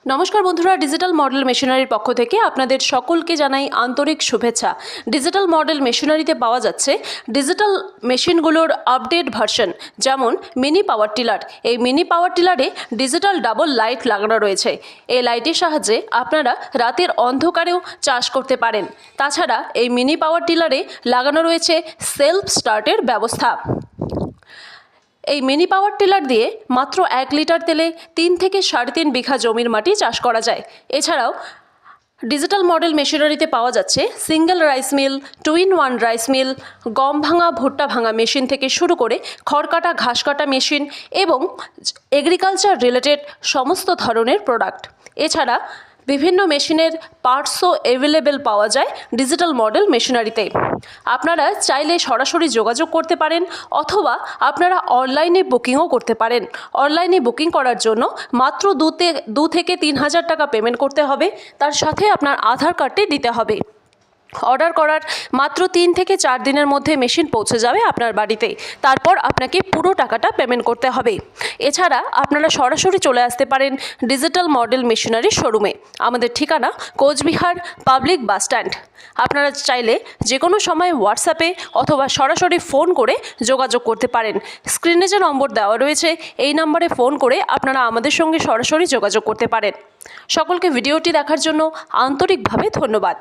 নমস্কার বন্ধুরা, digital model মেশিনারির পক্ষ থেকে আপনাদের সকলকে জানাই আন্তরিক শুভেচ্ছা। ডিজিটাল মডেল মেশিনারিতে পাওয়া যাচ্ছে ডিজিটাল মেশিনগুলোর আপডেট ভার্সন, যেমন মিনি পাওয়ার টিলার। এই মিনি পাওয়ার টিলারে ডিজিটাল ডাবল লাইট লাগানো রয়েছে। এই লাইটের সাহায্যে আপনারা রাতের অন্ধকারেও চাষ করতে পারেন। তাছাড়া এই মিনি পাওয়ার টিলারে লাগানো রয়েছে সেলফ স্টার্টের ব্যবস্থা। এই মিনি পাওয়ার টিলার দিয়ে মাত্র 1 লিটার তেলে 3 থেকে 3.5 বিঘা জমির মাটি চাষ করা যায়। এছাড়াও ডিজিটাল মডেল মেশিনারিতে পাওয়া যাচ্ছে single rice mill, 2-in-1 rice mill, গম ভাঙা ভুট্টা ভাঙা মেশিন থেকে শুরু করে খড় কাটা ঘাস কাটা মেশিন এবং এগ্রিকালচার রিলেটেড সমস্ত ধরনের প্রোডাক্ট। এছাড়া বিভিন্ন মেশিনের পার্টসও অ্যাভেলেবেল পাওয়া যায় ডিজিটাল মডেল মেশিনারিতে। আপনারা চাইলে সরাসরি যোগাযোগ করতে পারেন অথবা আপনারা অনলাইনে বুকিংও করতে পারেন। অনলাইনে বুকিং করার জন্য মাত্র 2 থেকে 3 হাজার টাকা পেমেন্ট করতে হবে, তার সাথে আপনার আধার কার্ডটি দিতে হবে। অর্ডার করার মাত্র 3 থেকে 4 দিনের মধ্যে মেশিন পৌঁছে যাবে আপনার বাড়িতে। তারপর আপনাকে পুরো টাকাটা পেমেন্ট করতে হবে। এছাড়া আপনারা সরাসরি চলে আসতে পারেন ডিজিটাল মডেল মেশিনারি শোরুমে। আমাদের ঠিকানা কোচবিহার পাবলিক বাস স্ট্যান্ড। আপনারা চাইলে যে কোনো সময় হোয়াটসঅ্যাপে অথবা সরাসরি ফোন করে যোগাযোগ করতে পারেন। স্ক্রিনে যে নম্বর দেওয়া রয়েছে এই নম্বরে ফোন করে আপনারা আমাদের সঙ্গে সরাসরি যোগাযোগ করতে পারেন। সকলকে ভিডিওটি দেখার জন্য আন্তরিকভাবে ধন্যবাদ।